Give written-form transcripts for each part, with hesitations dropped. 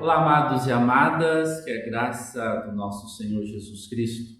Olá, amados e amadas, que a graça do nosso Senhor Jesus Cristo,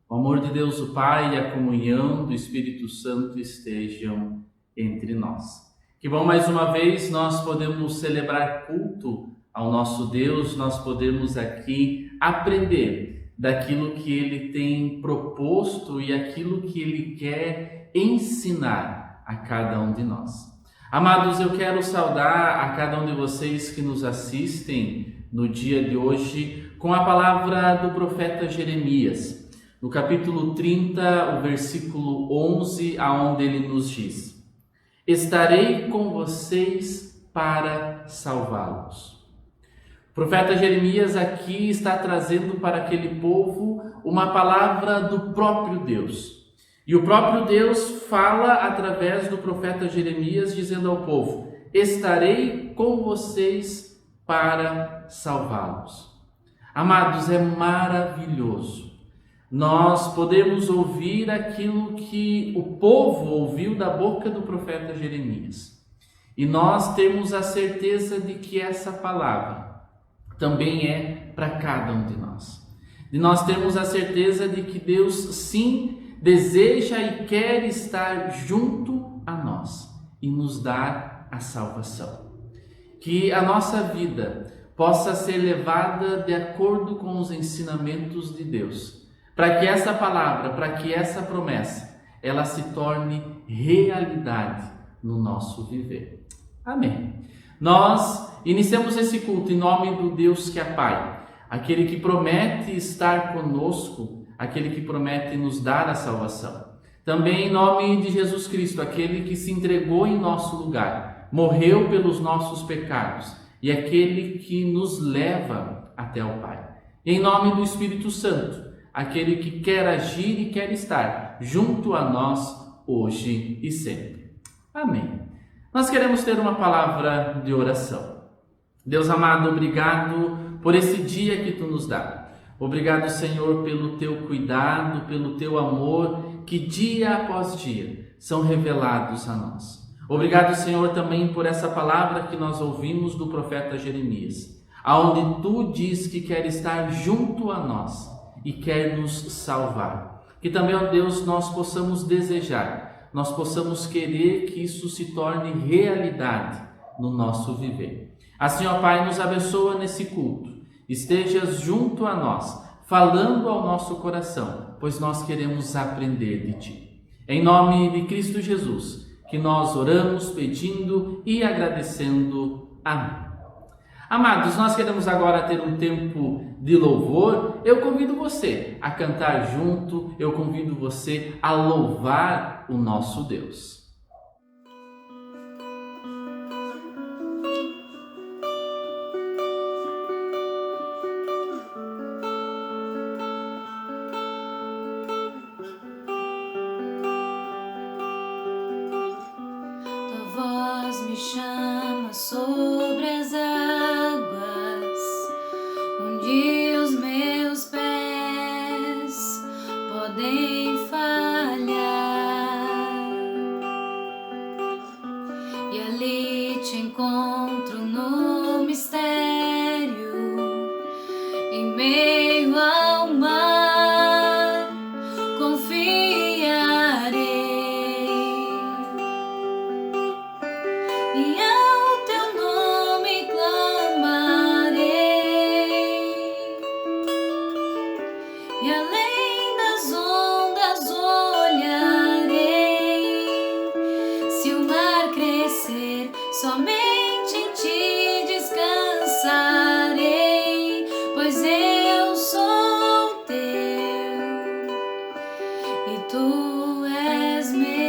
o amor de Deus o Pai e a comunhão do Espírito Santo estejam entre nós. Que bom, mais uma vez nós podemos celebrar culto ao nosso Deus, nós podemos aqui aprender daquilo que Ele tem proposto e aquilo que Ele quer ensinar a cada um de nós. Amados, eu quero saudar a cada um de vocês que nos assistem no dia de hoje com a palavra do profeta Jeremias, no capítulo 30, o versículo 11, aonde ele nos diz: estarei com vocês para salvá-los. O profeta Jeremias aqui está trazendo para aquele povo uma palavra do próprio Deus. E o próprio Deus fala através do profeta Jeremias, dizendo ao povo: estarei com vocês para salvá-los. Amados, é maravilhoso nós podemos ouvir aquilo que o povo ouviu da boca do profeta Jeremias. E nós temos a certeza de que essa palavra também é para cada um de nós. E nós temos a certeza de que Deus, sim, deseja e quer estar junto a nós e nos dar a salvação. Que a nossa vida possa ser levada de acordo com os ensinamentos de Deus, para que essa palavra, para que essa promessa, ela se torne realidade no nosso viver. Amém. Nós iniciamos esse culto em nome do Deus que é Pai, aquele que promete estar conosco, aquele que promete nos dar a salvação. Também em nome de Jesus Cristo, aquele que se entregou em nosso lugar, morreu pelos nossos pecados e aquele que nos leva até o Pai. E em nome do Espírito Santo, aquele que quer agir e quer estar junto a nós hoje e sempre. Amém. Nós queremos ter uma palavra de oração. Deus amado, obrigado por esse dia que Tu nos dá. Obrigado, Senhor, pelo Teu cuidado, pelo Teu amor, que dia após dia são revelados a nós. Obrigado, Senhor, também por essa palavra que nós ouvimos do profeta Jeremias, aonde Tu diz que quer estar junto a nós e quer nos salvar. Que também, ó Deus, nós possamos desejar, nós possamos querer que isso se torne realidade no nosso viver. Assim, ó Pai, nos abençoa nesse culto. Estejas junto a nós, falando ao nosso coração, pois nós queremos aprender de Ti. Em nome de Cristo Jesus, que nós oramos pedindo e agradecendo. Amém. Amados, nós queremos agora ter um tempo de louvor. Eu convido você a cantar junto, eu convido você a louvar o nosso Deus. Me chama sobre as águas, onde os meus pés podem falhar, e ali Te encontro no mistério, em meio ao mar, confiarei. E ao Teu nome clamarei, e além das ondas olharei. Se o mar crescer, somente em Ti descansarei, pois eu sou Teu e Tu és meu.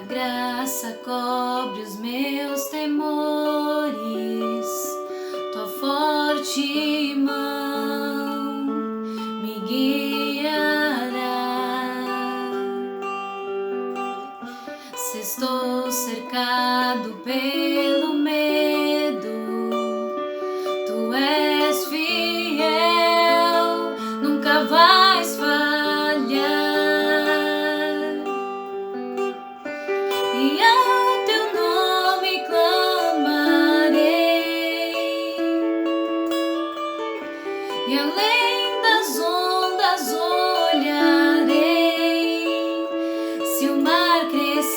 Graça cobre os meus temores, Tua forte mão me guiará. Se estou cercado pelo medo, Tu és fiel.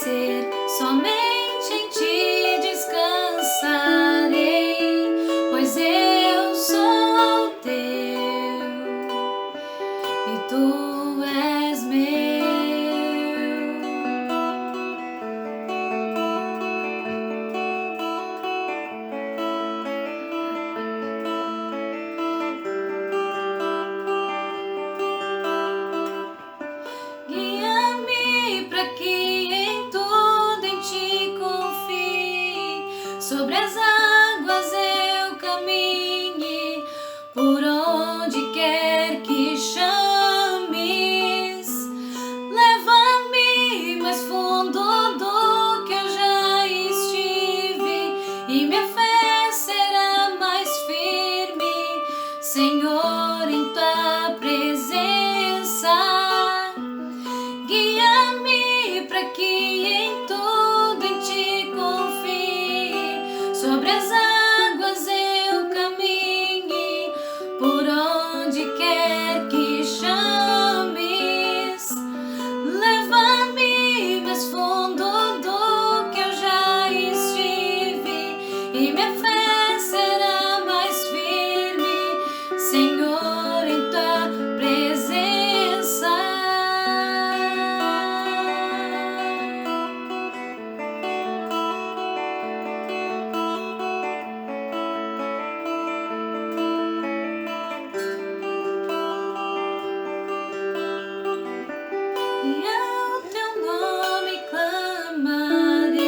crescer, somente em ti descansarei, pois eu sou teu e tu és meu. Guia-me para que em tudo em ti confie, sobre as águas eu caminhe, por onde quer que chames. Leva-me mais fundo do que eu já estive, e minha fé será mais firme, Senhor, em tua presença. Guia-me para que em tudo em ti confie, sobre as águas eu caminhe, por onde quer que chames. Leva-me mais fundo do que eu já estive, e minha fé será mais firme, Senhor, em tua presença. E ao teu nome clamarei,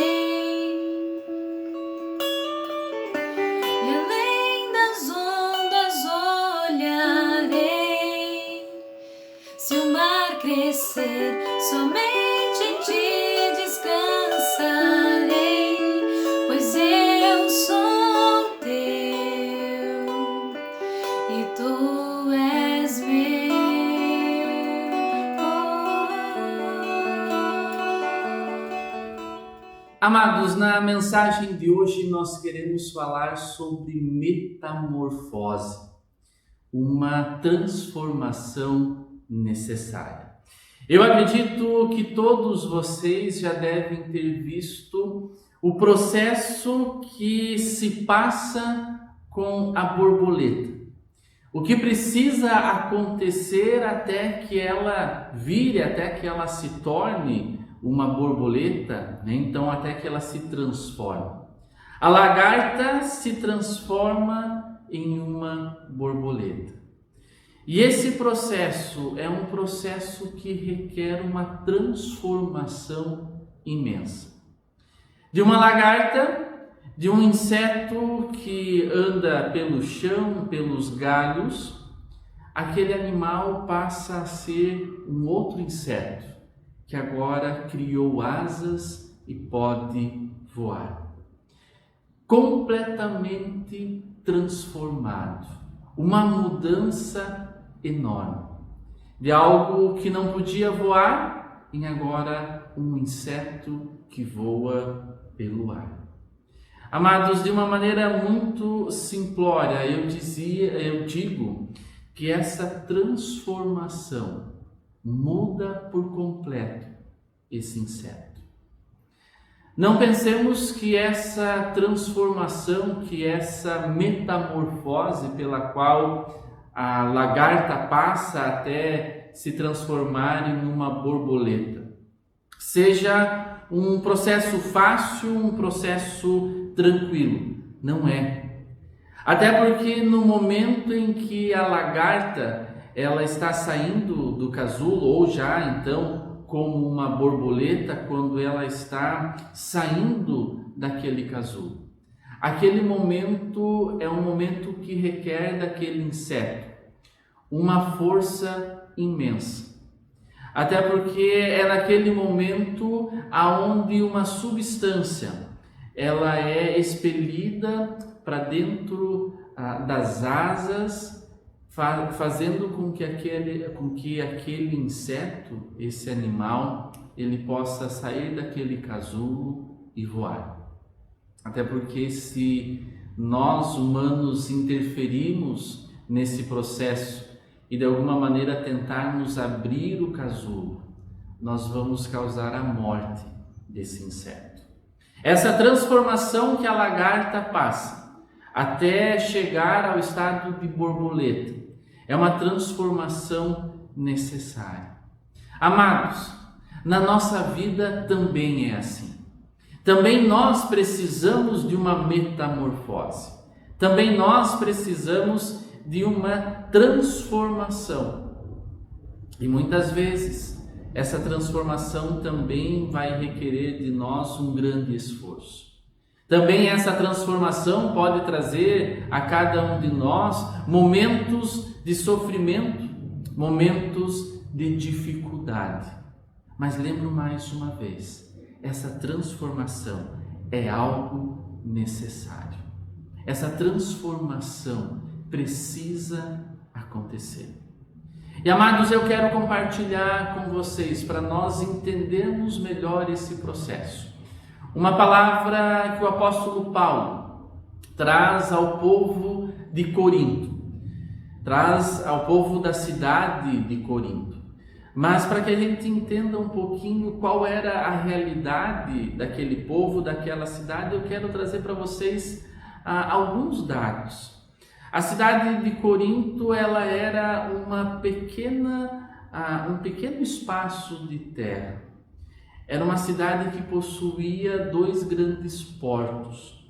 e além das ondas olharei. Se o mar crescer, somente em ti descansarei, pois eu sou teu e tu és meu. Amados, na mensagem de hoje nós queremos falar sobre metamorfose, uma transformação necessária. Eu acredito que todos vocês já devem ter visto o processo que se passa com a borboleta. O que precisa acontecer até que ela vire, até que ela se torne uma borboleta, né? Então até que ela se transforme. A lagarta se transforma em uma borboleta. E esse processo é um processo que requer uma transformação imensa. De uma lagarta, de um inseto que anda pelo chão, pelos galhos, aquele animal passa a ser um outro inseto, que agora criou asas e pode voar. Completamente transformado. Uma mudança enorme. De algo que não podia voar, em agora um inseto que voa pelo ar. Amados, de uma maneira muito simplória, eu digo que essa transformação muda por completo esse inseto. Não pensemos que essa transformação, que essa metamorfose pela qual a lagarta passa até se transformar em uma borboleta seja um processo fácil, um processo tranquilo. Não é. Até porque no momento em que a lagarta ela está saindo do casulo, ou já então como uma borboleta, quando ela está saindo daquele casulo. Aquele momento é um momento que requer daquele inseto uma força imensa. Até porque é naquele momento aonde uma substância ela é expelida para dentro das asas, fazendo com que aquele inseto, esse animal, ele possa sair daquele casulo e voar. Até porque se nós humanos interferirmos nesse processo e de alguma maneira tentarmos abrir o casulo, nós vamos causar a morte desse inseto. Essa transformação que a lagarta passa até chegar ao estado de borboleta é uma transformação necessária. Amados, na nossa vida também é assim. Também nós precisamos de uma metamorfose. Também nós precisamos de uma transformação. E muitas vezes essa transformação também vai requerer de nós um grande esforço. Também essa transformação pode trazer a cada um de nós momentos de sofrimento, momentos de dificuldade. Mas lembro mais uma vez, essa transformação é algo necessário. Essa transformação precisa acontecer. E amados, eu quero compartilhar com vocês, para nós entendermos melhor esse processo, uma palavra que o apóstolo Paulo traz ao povo de Corinto, traz ao povo da cidade de Corinto. Mas para que a gente entenda um pouquinho qual era a realidade daquele povo, daquela cidade, eu quero trazer para vocês alguns dados. A cidade de Corinto, ela era um pequeno espaço de terra. Era uma cidade que possuía 2 grandes portos.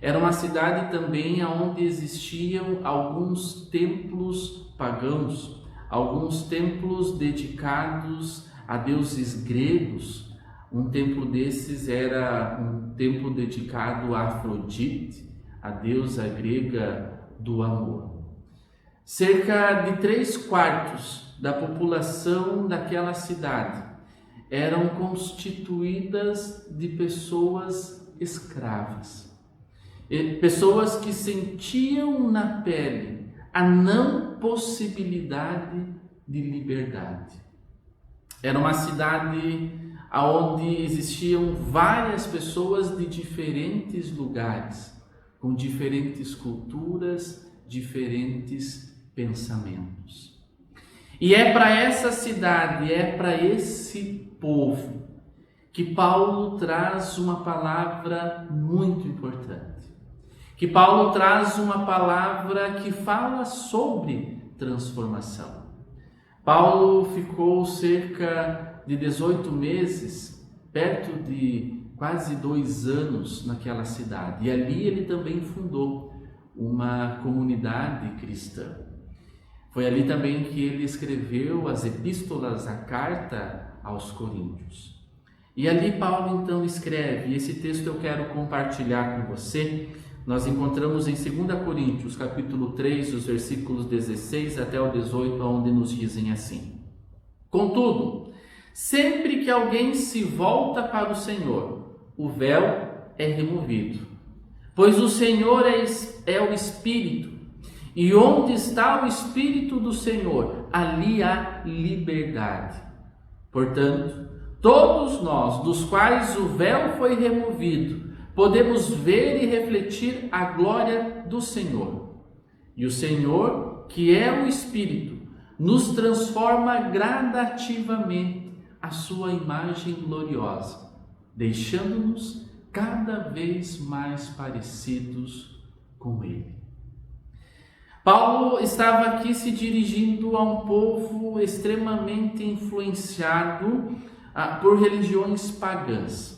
Era uma cidade também onde existiam alguns templos pagãos, alguns templos dedicados a deuses gregos. Um templo desses era um templo dedicado a Afrodite, a deusa grega do amor. Cerca de 3/4 da população daquela cidade eram constituídas de pessoas escravas, pessoas que sentiam na pele a não possibilidade de liberdade. Era uma cidade onde existiam várias pessoas de diferentes lugares, com diferentes culturas, diferentes pensamentos. E é para essa cidade, é para esse povo que Paulo traz uma palavra muito importante. Que Paulo traz uma palavra que fala sobre transformação. Paulo ficou cerca de 18 meses, perto de quase 2 anos naquela cidade. E ali ele também fundou uma comunidade cristã. Foi ali também que ele escreveu as epístolas, a carta aos Coríntios. E ali Paulo então escreve, e esse texto eu quero compartilhar com você. Nós encontramos em 2 Coríntios, capítulo 3, os versículos 16 até o 18, onde nos dizem assim: Contudo, sempre que alguém se volta para o Senhor, o véu é removido. Pois o Senhor é o Espírito, e onde está o Espírito do Senhor, ali há liberdade. Portanto, todos nós, dos quais o véu foi removido, podemos ver e refletir a glória do Senhor. E o Senhor, que é o Espírito, nos transforma gradativamente à sua imagem gloriosa, deixando-nos cada vez mais parecidos com Ele. Paulo estava aqui se dirigindo a um povo extremamente influenciado por religiões pagãs.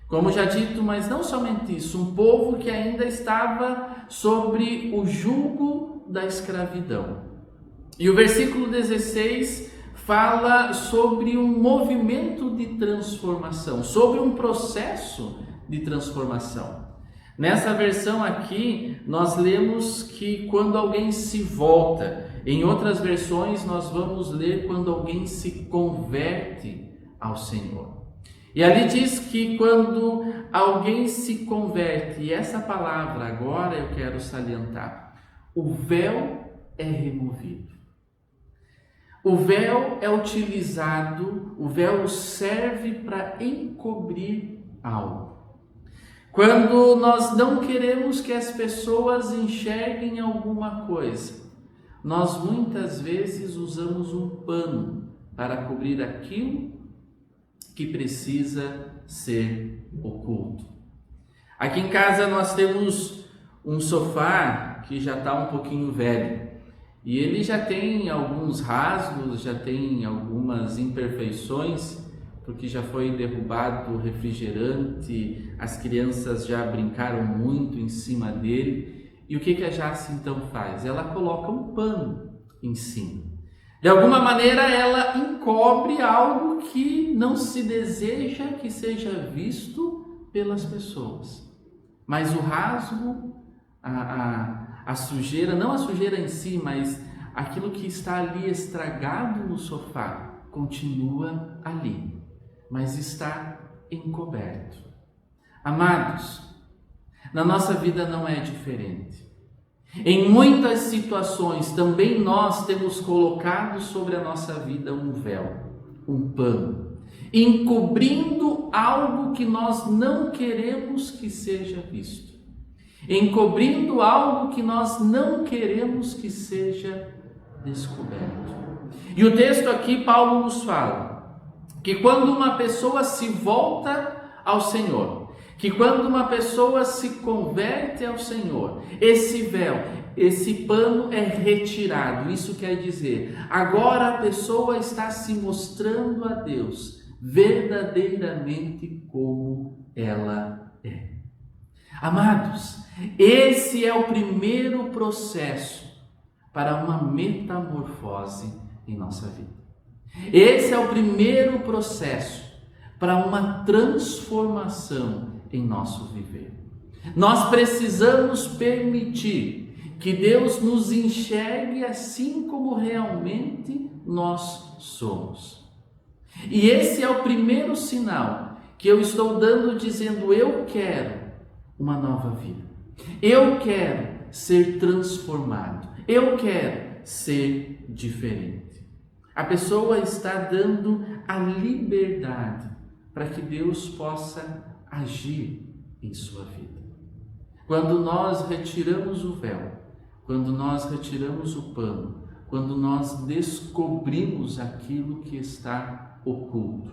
Como já dito, mas não somente isso, um povo que ainda estava sobre o jugo da escravidão. E o versículo 16 fala sobre um movimento de transformação, sobre um processo de transformação. Nessa versão aqui, nós lemos que quando alguém se volta. Em outras versões, nós vamos ler quando alguém se converte ao Senhor. E ali diz que quando alguém se converte, e essa palavra agora eu quero salientar, o véu é removido. O véu é utilizado, o véu serve para encobrir algo. Quando nós não queremos que as pessoas enxerguem alguma coisa, nós muitas vezes usamos um pano para cobrir aquilo que precisa ser oculto. Aqui em casa nós temos um sofá que já está um pouquinho velho e ele já tem alguns rasgos, já tem algumas imperfeições, porque já foi derrubado o refrigerante, as crianças já brincaram muito em cima dele. E o que a Jace então faz? Ela coloca um pano em cima. De alguma maneira ela encobre algo que não se deseja que seja visto pelas pessoas. Mas o rasgo, a sujeira, não a sujeira em si, mas aquilo que está ali estragado no sofá, continua ali, mas está encoberto. Amados, na nossa vida não é diferente. Em muitas situações também nós temos colocado sobre a nossa vida um véu, um pano, encobrindo algo que nós não queremos que seja visto, encobrindo algo que nós não queremos que seja descoberto. E o texto aqui, Paulo nos fala que quando uma pessoa se volta ao Senhor, que quando uma pessoa se converte ao Senhor, esse véu, esse pano é retirado. Isso quer dizer, agora a pessoa está se mostrando a Deus verdadeiramente como ela é. Amados, esse é o primeiro processo para uma metamorfose em nossa vida. Esse é o primeiro processo para uma transformação em nosso viver. Nós precisamos permitir que Deus nos enxergue assim como realmente nós somos. E esse é o primeiro sinal que eu estou dando, dizendo: eu quero uma nova vida. Eu quero ser transformado. Eu quero ser diferente. A pessoa está dando a liberdade para que Deus possa agir em sua vida. Quando nós retiramos o véu, quando nós retiramos o pano, quando nós descobrimos aquilo que está oculto,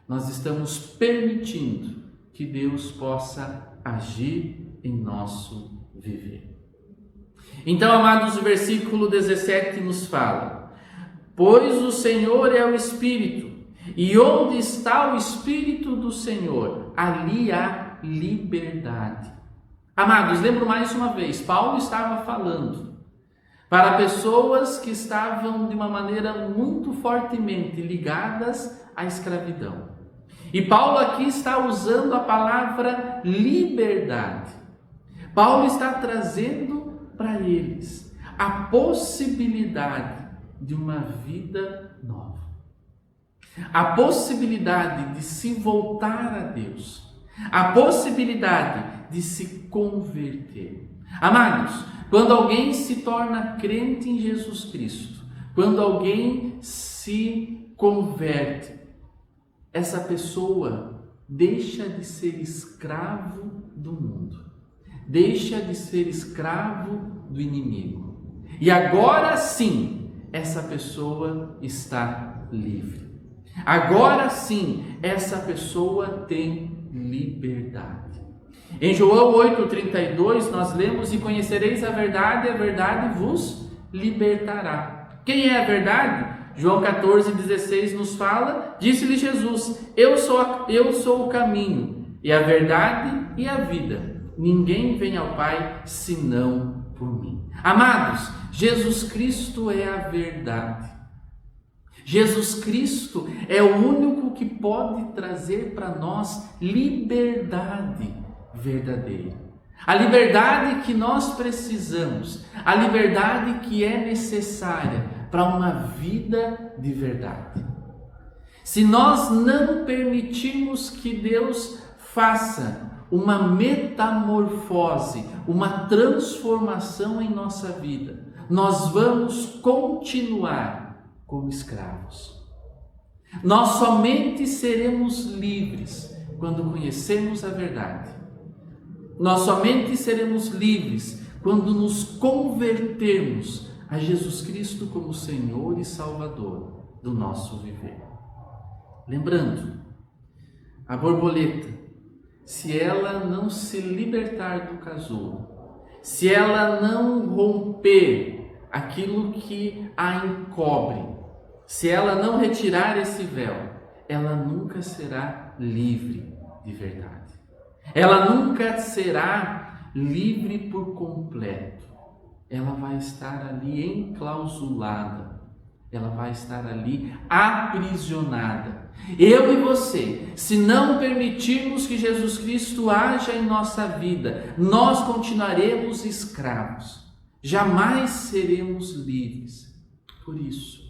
nós estamos permitindo que Deus possa agir em nosso viver. Então, amados, o versículo 17 nos fala: pois o Senhor é o Espírito, e onde está o Espírito do Senhor, ali há liberdade. Amados, lembro mais uma vez, Paulo estava falando para pessoas que estavam de uma maneira muito fortemente ligadas à escravidão. E Paulo aqui está usando a palavra liberdade. Paulo está trazendo para eles a possibilidade de uma vida nova. A possibilidade de se voltar a Deus. A possibilidade de se converter. Amados, quando alguém se torna crente em Jesus Cristo, quando alguém se converte, essa pessoa deixa de ser escravo do mundo, deixa de ser escravo do inimigo. E agora sim, essa pessoa está livre. Agora sim, essa pessoa tem liberdade. Em João 8,32 nós lemos: e conhecereis a verdade vos libertará. Quem é a verdade? João 14,16 nos fala: disse-lhe Jesus: eu sou o caminho, e a verdade e a vida. Ninguém vem ao Pai senão por mim. Amados, Jesus Cristo é a verdade. Jesus Cristo é o único que pode trazer para nós liberdade verdadeira. A liberdade que nós precisamos, a liberdade que é necessária para uma vida de verdade. Se nós não permitirmos que Deus faça uma metamorfose, uma transformação em nossa vida, nós vamos continuar como escravos. Nós somente seremos livres quando conhecermos a verdade. Nós somente seremos livres quando nos convertermos a Jesus Cristo como Senhor e Salvador do nosso viver. Lembrando A borboleta, se ela não se libertar do casulo, se ela não romper aquilo que a encobre, se ela não retirar esse véu, ela nunca será livre de verdade. Ela nunca será livre por completo. Ela vai estar ali enclausulada. Ela vai estar ali aprisionada. Eu e você, se não permitirmos que Jesus Cristo haja em nossa vida, nós continuaremos escravos. Jamais seremos livres. Por isso,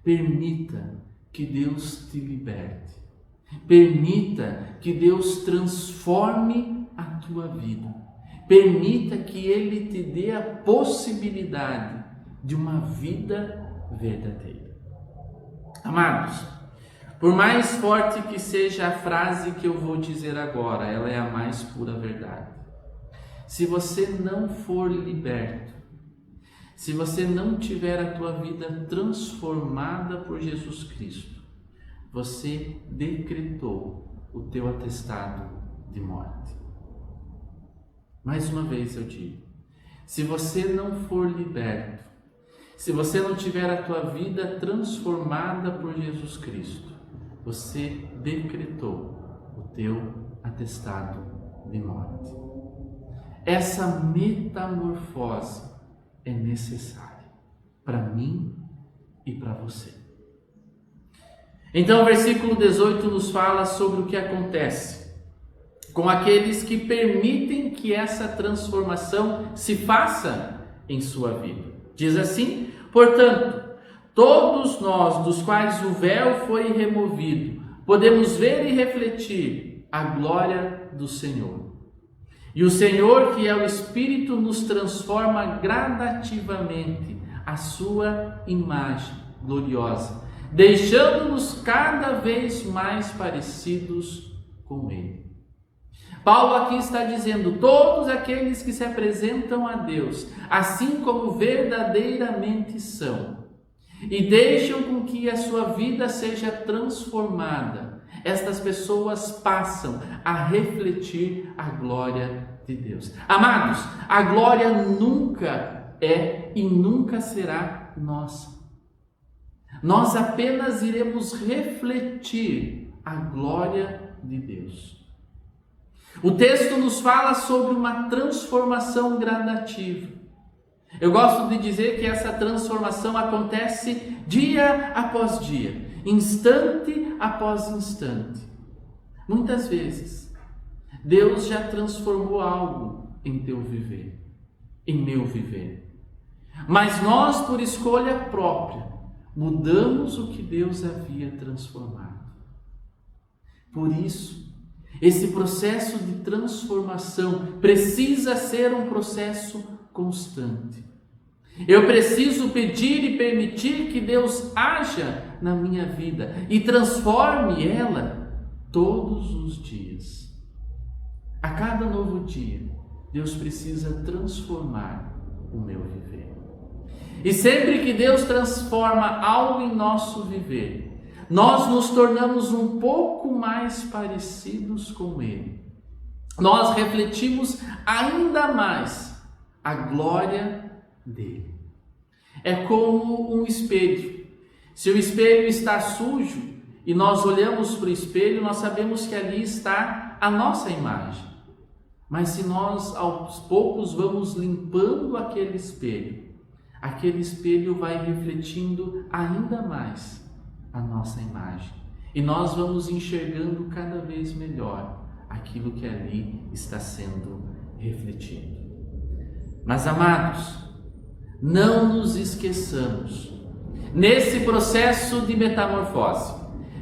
permita que Deus te liberte. Permita que Deus transforme a tua vida. Permita que Ele te dê a possibilidade de uma vida verdadeira. Amados, por mais forte que seja a frase que eu vou dizer agora, ela é a mais pura verdade. Se você não for liberto, se você não tiver a tua vida transformada por Jesus Cristo, você decretou o teu atestado de morte. Mais uma vez eu digo, se você não for liberto, se você não tiver a tua vida transformada por Jesus Cristo, você decretou o teu atestado de morte. Essa metamorfose é necessária para mim e para você. Então o versículo 18 nos fala sobre o que acontece com aqueles que permitem que essa transformação se faça em sua vida. Diz assim: portanto, todos nós, dos quais o véu foi removido, podemos ver e refletir a glória do Senhor. E o Senhor, que é o Espírito, nos transforma gradativamente à sua imagem gloriosa, deixando-nos cada vez mais parecidos com Ele. Paulo aqui está dizendo: todos aqueles que se apresentam a Deus, assim como verdadeiramente são, e deixam com que a sua vida seja transformada, estas pessoas passam a refletir a glória de Deus. Amados, a glória nunca é e nunca será nossa. Nós apenas iremos refletir a glória de Deus. O texto nos fala sobre uma transformação gradativa. Eu gosto de dizer que essa transformação acontece dia após dia, instante após instante. Muitas vezes, Deus já transformou algo em teu viver, em meu viver. Mas nós, por escolha própria, mudamos o que Deus havia transformado. Por isso, esse processo de transformação precisa ser um processo constante. Eu preciso pedir e permitir que Deus haja na minha vida e transforme ela todos os dias. A cada novo dia, Deus precisa transformar o meu viver. E sempre que Deus transforma algo em nosso viver, nós nos tornamos um pouco mais parecidos com Ele. Nós refletimos ainda mais a glória dele. É como um espelho. Se o espelho está sujo e nós olhamos para o espelho, nós sabemos que ali está a nossa imagem. Mas se nós aos poucos vamos limpando aquele espelho vai refletindo ainda mais a nossa imagem. E nós vamos enxergando cada vez melhor aquilo que ali está sendo refletido. Mas, amados, não nos esqueçamos, nesse processo de metamorfose,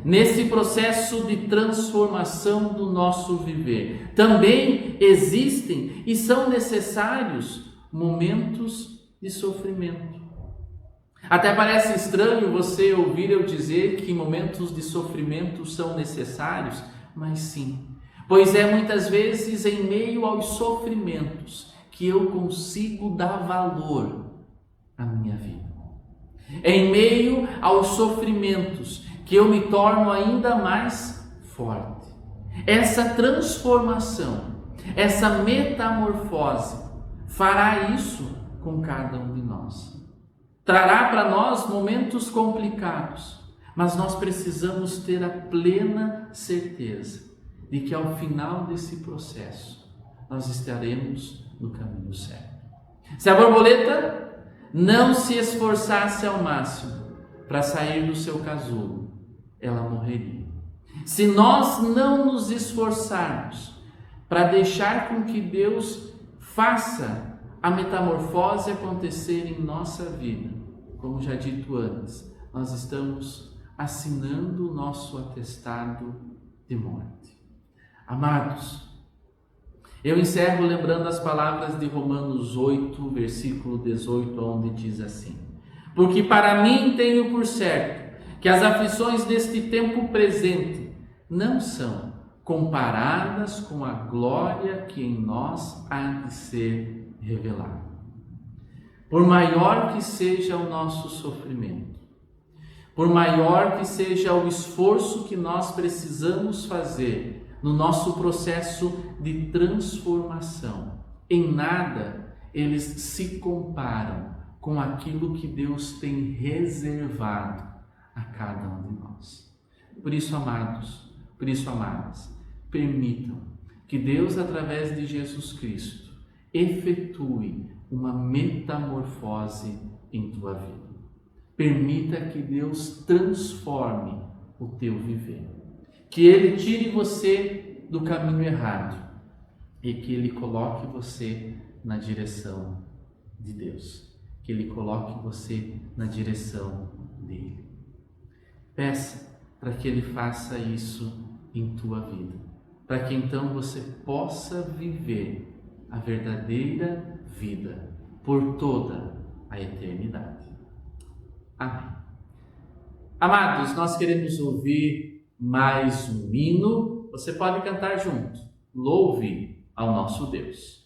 nesse processo de transformação do nosso viver, também existem e são necessários momentos de sofrimento. Até parece estranho você ouvir eu dizer que momentos de sofrimento são necessários, mas sim, pois é muitas vezes em meio aos sofrimentos que eu consigo dar valor à minha vida. É em meio aos sofrimentos que eu me torno ainda mais forte. Essa transformação, essa metamorfose fará isso com cada um de nós. Trará para nós momentos complicados, mas nós precisamos ter a plena certeza de que ao final desse processo nós estaremos no caminho certo. Se a borboleta não se esforçasse ao máximo para sair do seu casulo, ela morreria. Se nós não nos esforçarmos para deixar com que Deus faça a metamorfose acontecer em nossa vida, como já dito antes, nós estamos assinando o nosso atestado de morte. Amados, eu encerro lembrando as palavras de Romanos 8, versículo 18, onde diz assim: porque para mim tenho por certo que as aflições deste tempo presente não são comparadas com a glória que em nós há de ser revelada. Por maior que seja o nosso sofrimento, por maior que seja o esforço que nós precisamos fazer no nosso processo de transformação, em nada eles se comparam com aquilo que Deus tem reservado a cada um de nós. Por isso, amados, por isso, amadas, permitam que Deus, através de Jesus Cristo, efetue uma metamorfose em tua vida. Permita que Deus transforme o teu viver. Que Ele tire você do caminho errado e que Ele coloque você na direção de Deus. Que Ele coloque você na direção dEle. Peça para que Ele faça isso em tua vida, para que então você possa viver a verdadeira vida por toda a eternidade. Amém. Amados, nós queremos ouvir mais um hino. Você pode cantar junto. Louve ao nosso Deus.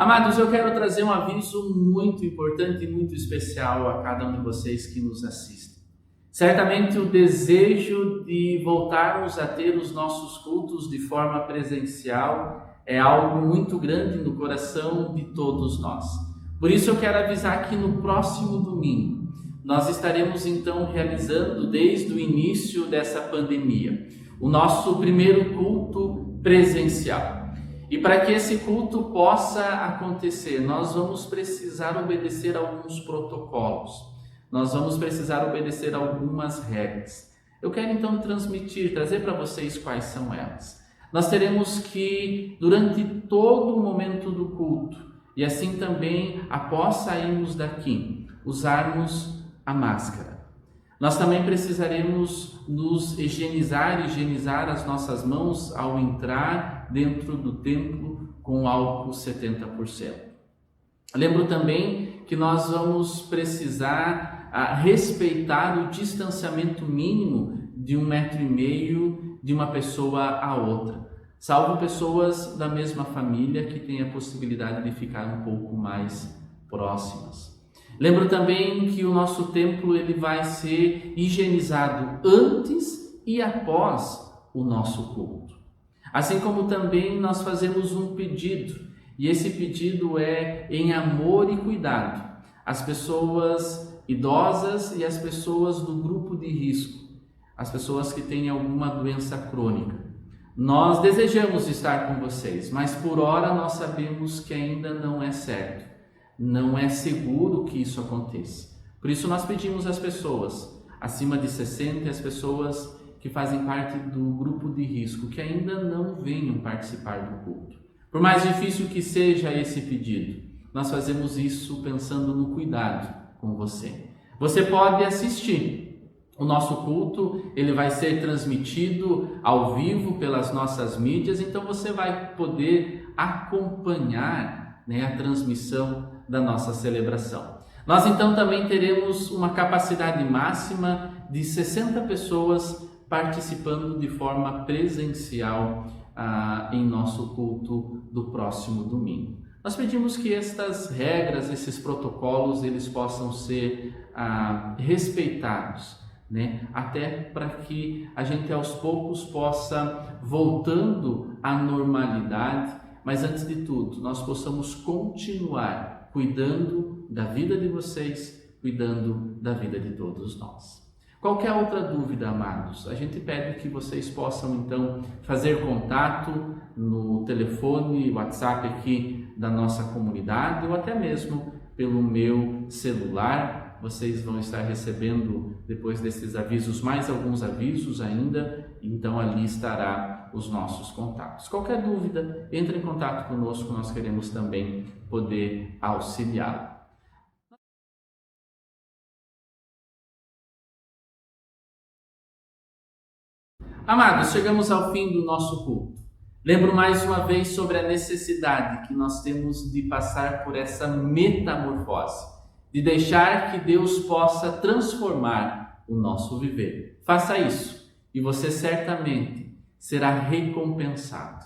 Amados, eu quero trazer um aviso muito importante e muito especial a cada um de vocês que nos assistem. Certamente o desejo de voltarmos a ter os nossos cultos de forma presencial é algo muito grande no coração de todos nós. Por isso eu quero avisar que no próximo domingo nós estaremos então realizando desde o início dessa pandemia o nosso primeiro culto presencial. E para que esse culto possa acontecer, nós vamos precisar obedecer a alguns protocolos, nós vamos precisar obedecer a algumas regras. Eu quero então trazer para vocês quais são elas. Nós teremos que, durante todo o momento do culto, e assim também após sairmos daqui, usarmos a máscara. Nós também precisaremos nos higienizar as nossas mãos ao entrar dentro do templo com álcool 70%. Lembro também que nós vamos precisar respeitar o distanciamento mínimo de 1,5 metro de uma pessoa a outra, salvo pessoas da mesma família que têm a possibilidade de ficar um pouco mais próximas. Lembro também que o nosso templo ele vai ser higienizado antes e após o nosso culto. Assim como também nós fazemos um pedido, e esse pedido é em amor e cuidado às pessoas idosas e às pessoas do grupo de risco, as pessoas que têm alguma doença crônica. Nós desejamos estar com vocês, mas por hora nós sabemos que ainda não é certo. Não é seguro que isso aconteça. Por isso nós pedimos às pessoas acima de 60 e às pessoas que fazem parte do grupo de risco que ainda não venham participar do culto. Por mais difícil que seja esse pedido, nós fazemos isso pensando no cuidado com você. Você pode assistir. O nosso culto ele vai ser transmitido ao vivo pelas nossas mídias, então você vai poder acompanhar a transmissão da nossa celebração. Nós então também teremos uma capacidade máxima de 60 pessoas participando de forma presencial em nosso culto do próximo domingo. Nós pedimos que estas regras, esses protocolos, eles possam ser respeitados, até para que a gente aos poucos possa, voltando à normalidade, mas antes de tudo, nós possamos continuar cuidando da vida de vocês, cuidando da vida de todos nós. Qualquer outra dúvida, amados, a gente pede que vocês possam então fazer contato no telefone, WhatsApp aqui da nossa comunidade ou até mesmo pelo meu celular. Vocês vão estar recebendo, depois desses avisos, mais alguns avisos ainda, então ali estará os nossos contatos. Qualquer dúvida, entre em contato conosco, nós queremos também poder auxiliá-lo. Amados, chegamos ao fim do nosso culto. Lembro mais uma vez sobre a necessidade que nós temos de passar por essa metamorfose, de deixar que Deus possa transformar o nosso viver. Faça isso e você certamente será recompensado.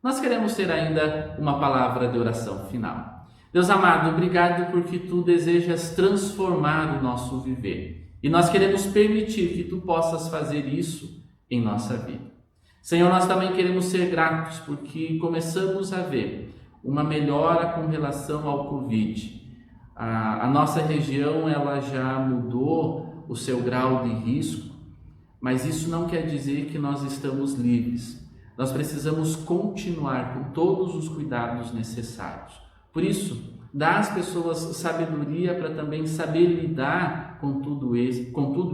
Nós queremos ter ainda uma palavra de oração final. Deus amado, obrigado porque Tu desejas transformar o nosso viver e nós queremos permitir que Tu possas fazer isso em nossa vida. Senhor, nós também queremos ser gratos porque começamos a ver uma melhora com relação ao Covid. A nossa região ela já mudou o seu grau de risco, mas isso não quer dizer que nós estamos livres. Nós precisamos continuar com todos os cuidados necessários. Por isso, dá às pessoas sabedoria para também saber lidar com tudo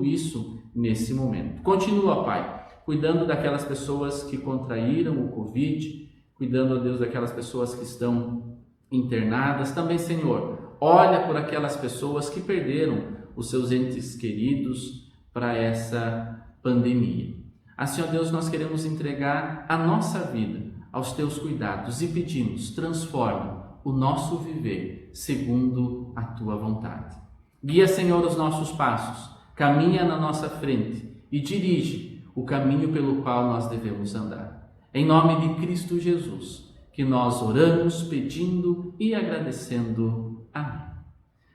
isso nesse momento. Continua, Pai, cuidando daquelas pessoas que contraíram o Covid, cuidando, ó Deus, daquelas pessoas que estão internadas. Também, Senhor, olha por aquelas pessoas que perderam os seus entes queridos para essa pandemia. Assim, ó Deus, nós queremos entregar a nossa vida aos Teus cuidados e pedimos, transforma o nosso viver segundo a Tua vontade. Guia, Senhor, os nossos passos, caminha na nossa frente e dirige o caminho pelo qual nós devemos andar. Em nome de Cristo Jesus, que nós oramos pedindo e agradecendo. Amém.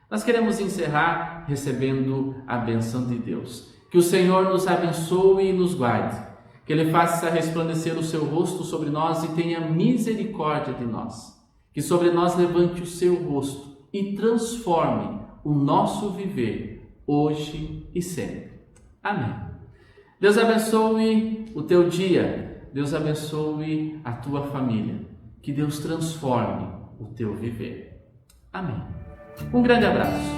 Nós queremos encerrar recebendo a bênção de Deus. Que o Senhor nos abençoe e nos guarde. Que Ele faça resplandecer o seu rosto sobre nós e tenha misericórdia de nós. Que sobre nós levante o seu rosto e transforme o nosso viver hoje e sempre. Amém. Deus abençoe o teu dia, Deus abençoe a tua família, que Deus transforme o teu viver. Amém. Um grande abraço.